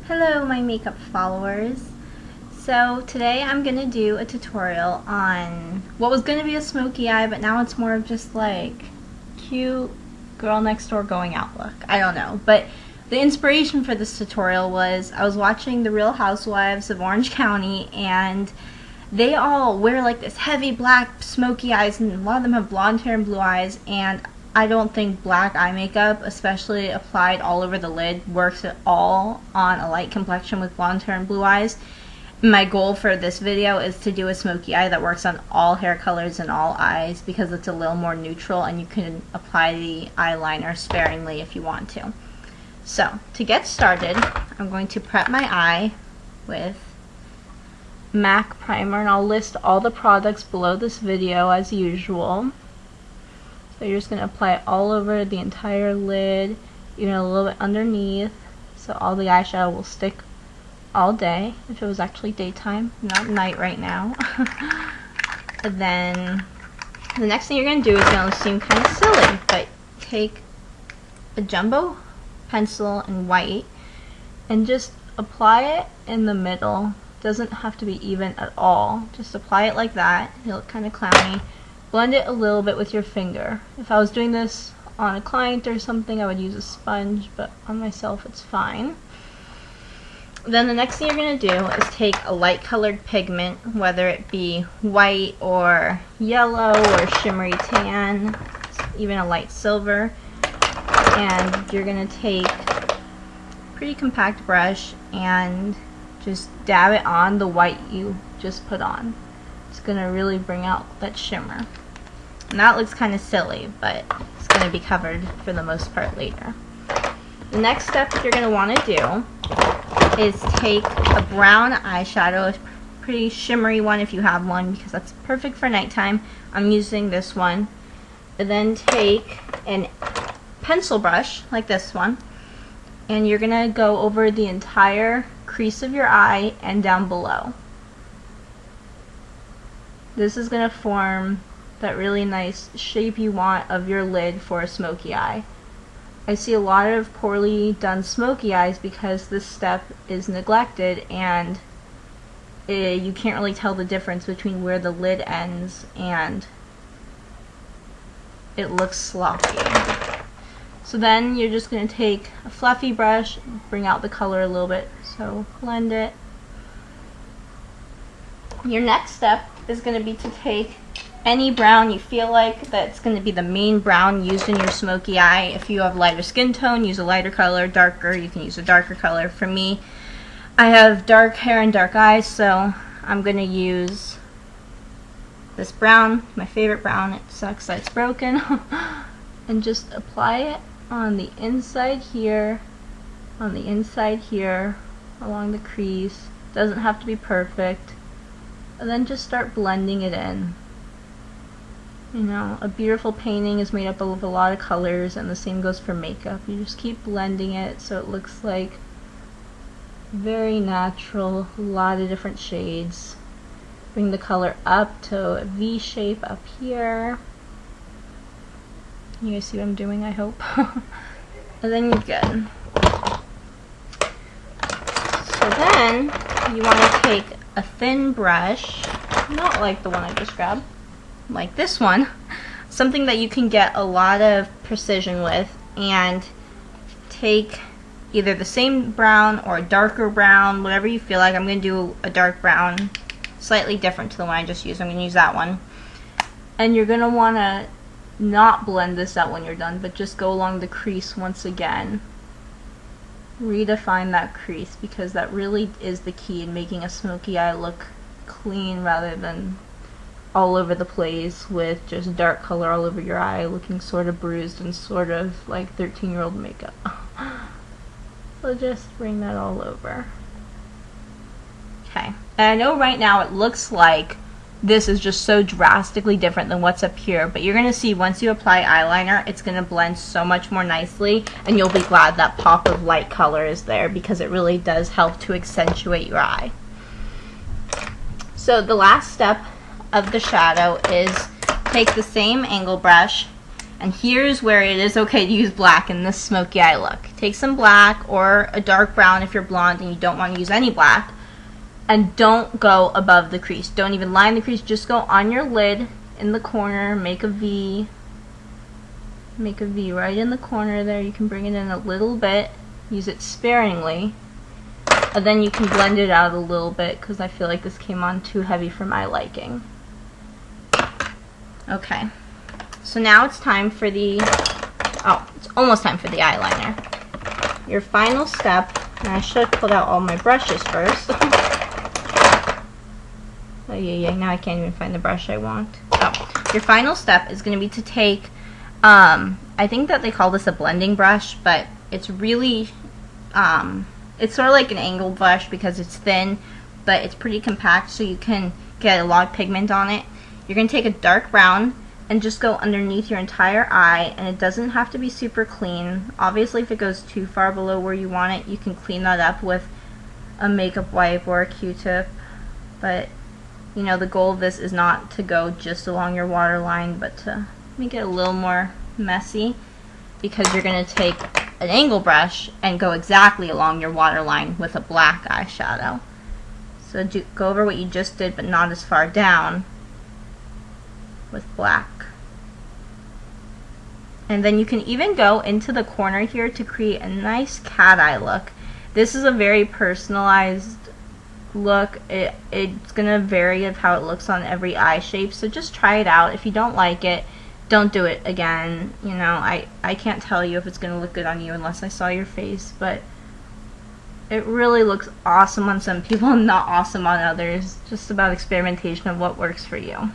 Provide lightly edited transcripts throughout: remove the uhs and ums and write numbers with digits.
Hello my makeup followers. So today I'm going to do a tutorial on what was going to be a smoky eye, but now it's more of just like cute girl next door going out look. I don't know, but the inspiration for this tutorial was I was watching The Real Housewives of Orange County, and they all wear like this heavy black smoky eyes, and a lot of them have blonde hair and blue eyes, and I don't think black eye makeup, especially applied all over the lid, works at all on a light complexion with blonde hair and blue eyes. My goal for this video is to do a smoky eye that works on all hair colors and all eyes because it's a little more neutral and you can apply the eyeliner sparingly if you want to. So, to get started, I'm going to prep my eye with MAC primer, and I'll list all the products below this video as usual. So you're just going to apply it all over the entire lid, even a little bit underneath, so all the eyeshadow will stick all day, if it was actually daytime, not night right now. And then the next thing you're going to do is going to seem kind of silly, but take a jumbo pencil in white and just apply it in the middle. Doesn't have to be even at all, just apply it like that. It'll look kind of clowny. Blend it a little bit with your finger. If I was doing this on a client or something, I would use a sponge, but on myself it's fine. Then the next thing you're going to do is take a light colored pigment, whether it be white or yellow or shimmery tan, even a light silver, and you're going to take a pretty compact brush and just dab it on the white you just put on. It's going to really bring out that shimmer. And that looks kind of silly, but it's going to be covered for the most part later. The next step that you're going to want to do is take a brown eyeshadow, a pretty shimmery one if you have one, because that's perfect for nighttime. I'm using this one. And then take a pencil brush, like this one, and you're going to go over the entire crease of your eye and down below. This is going to form that really nice shape you want of your lid for a smoky eye. I see a lot of poorly done smoky eyes because this step is neglected, and you can't really tell the difference between where the lid ends and it looks sloppy. So then you're just going to take a fluffy brush, bring out the color a little bit, so blend it. Your next step is going to be to take any brown you feel like that's going to be the main brown used in your smoky eye. If you have lighter skin tone, use a lighter color. Darker, you can use a darker color. For me, I have dark hair and dark eyes, so I'm going to use this brown, my favorite brown. It sucks that it's broken. And just apply it on the inside here, on the inside here, along the crease. Doesn't have to be perfect. And then just start blending it in. You know, a beautiful painting is made up of a lot of colors, and the same goes for makeup. You just keep blending it so it looks like very natural, a lot of different shades. Bring the color up to a V shape up here. You guys see what I'm doing, I hope. And then you're good. So then you want to take a thin brush, not like the one I just grabbed, like this one, something that you can get a lot of precision with, and take either the same brown or a darker brown, whatever you feel like. I'm going to do a dark brown, slightly different to the one I just used. I'm going to use that one. And you're going to want to not blend this out when you're done, but just go along the crease once again. Redefine that crease, because that really is the key in making a smoky eye look clean rather than all over the place with just dark color all over your eye, looking sort of bruised and sort of like 13-year-old makeup. So just bring that all over. Okay, and I know right now it looks like this is just so drastically different than what's up here, but you're going to see once you apply eyeliner, it's going to blend so much more nicely, and you'll be glad that pop of light color is there, because it really does help to accentuate your eye. So the last step of the shadow is take the same angle brush And here's where it is okay to use black in this smoky eye look. Take some black or a dark brown if you're blonde and you don't want to use any black. And don't go above the crease. Don't even line the crease. Just go on your lid in the corner. Make a V. Make a V right in the corner there. You can bring it in a little bit. Use it sparingly. And then you can blend it out a little bit because I feel like this came on too heavy for my liking. Okay. So now it's time for the, it's almost time for the eyeliner. Your final step, and I should have pulled out all my brushes first. Oh yeah, now I can't even find the brush I want. Oh, your final step is going to be to take, I think that they call this a blending brush, but it's really, it's sort of like an angled brush because it's thin, but it's pretty compact so you can get a lot of pigment on it. You're going to take a dark brown and just go underneath your entire eye, and it doesn't have to be super clean. Obviously if it goes too far below where you want it, you can clean that up with a makeup wipe or a Q-tip, but you know, the goal of this is not to go just along your waterline, but to make it a little more messy, because you're going to take an angle brush and go exactly along your waterline with a black eyeshadow. So go over what you just did, but not as far down with black. And then you can even go into the corner here to create a nice cat eye look. This is a very personalized look. It's gonna vary of how it looks on every eye shape, so just try it out. If you don't like it, don't do it again. You know, I can't tell you if it's gonna look good on you unless I saw your face, but it really looks awesome on some people and not awesome on others. Just about experimentation of what works for you.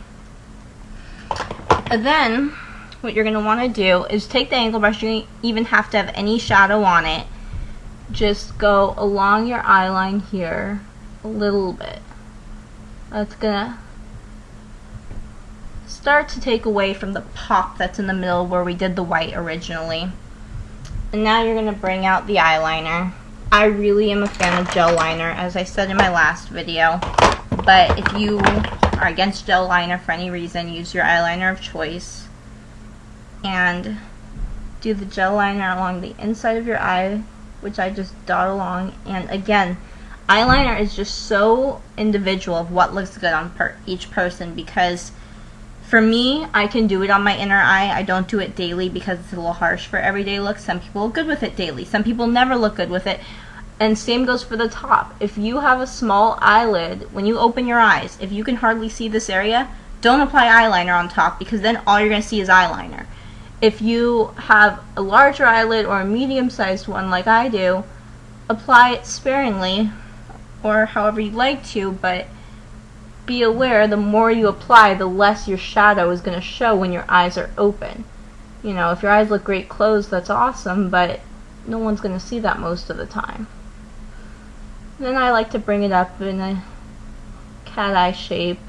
And then what you're gonna want to do is take the angle brush. You don't even have to have any shadow on it. Just go along your eye line here a little bit. That's gonna start to take away from the pop that's in the middle where we did the white originally. And now you're gonna bring out the eyeliner. I really am a fan of gel liner, as I said in my last video, but if you are against gel liner for any reason, use your eyeliner of choice and do the gel liner along the inside of your eye, which I just dot along. And again, eyeliner is just so individual of what looks good on each person, because for me, I can do it on my inner eye. I don't do it daily because it's a little harsh for everyday looks. Some people look good with it daily. Some people never look good with it. And same goes for the top. If you have a small eyelid, when you open your eyes, if you can hardly see this area, don't apply eyeliner on top, because then all you're going to see is eyeliner. If you have a larger eyelid or a medium-sized one like I do, apply it sparingly or however you like to, but be aware the more you apply, the less your shadow is going to show when your eyes are open. You know, if your eyes look great closed, that's awesome, but no one's going to see that most of the time. Then I like to bring it up in a cat eye shape.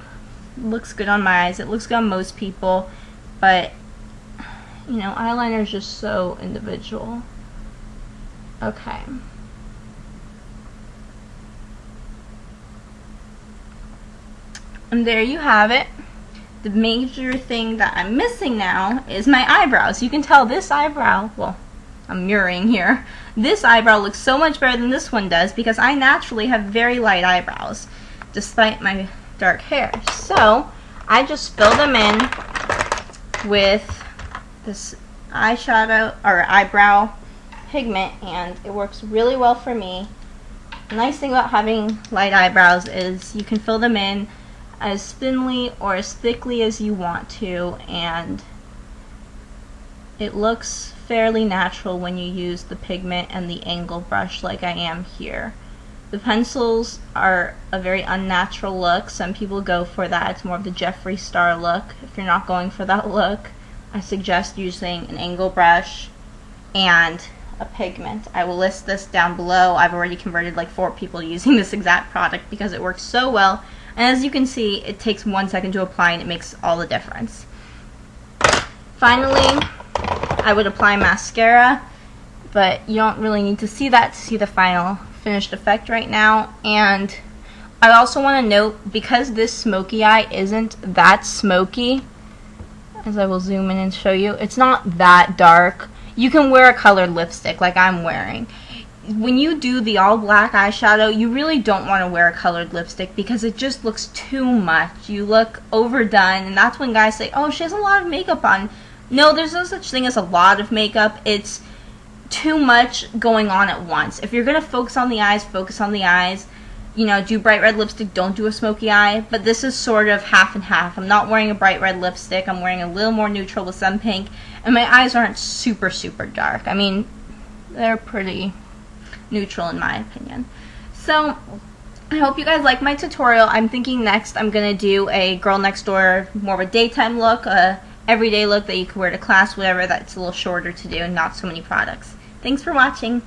It looks good on my eyes. It looks good on most people, but you know, eyeliner is just so individual. Okay. And there you have it. The major thing that I'm missing now is my eyebrows. You can tell this eyebrow, well, I'm mirroring here. This eyebrow looks so much better than this one does because I naturally have very light eyebrows despite my dark hair. So I just fill them in with this eyeshadow or eyebrow pigment, and it works really well for me. The nice thing about having light eyebrows is you can fill them in as thinly or as thickly as you want to, and it looks fairly natural when you use the pigment and the angle brush like I am here. The pencils are a very unnatural look. Some people go for that. It's more of the Jeffree Star look. If you're not going for that look, I suggest using an angle brush and a pigment. I will list this down below. I've already converted like 4 people using this exact product because it works so well. And as you can see, it takes 1 second to apply and it makes all the difference. Finally, I would apply mascara, but you don't really need to see that to see the final finished effect right now. And I also want to note, because this smoky eye isn't that smoky, as I will zoom in and show you. It's not that dark. You can wear a colored lipstick like I'm wearing. When you do the all black eyeshadow, you really don't want to wear a colored lipstick because it just looks too much. You look overdone, and that's when guys say, oh, she has a lot of makeup on. No, there's no such thing as a lot of makeup. It's too much going on at once. If you're going to focus on the eyes, focus on the eyes. You know, do bright red lipstick, don't do a smoky eye. But this is sort of half and half. I'm not wearing a bright red lipstick. I'm wearing a little more neutral with some pink. And my eyes aren't super, super dark. I mean, they're pretty neutral in my opinion. So I hope you guys like my tutorial. I'm thinking next I'm going to do a girl next door, more of a daytime look, a everyday look that you can wear to class, whatever, that's a little shorter to do and not so many products. Thanks for watching.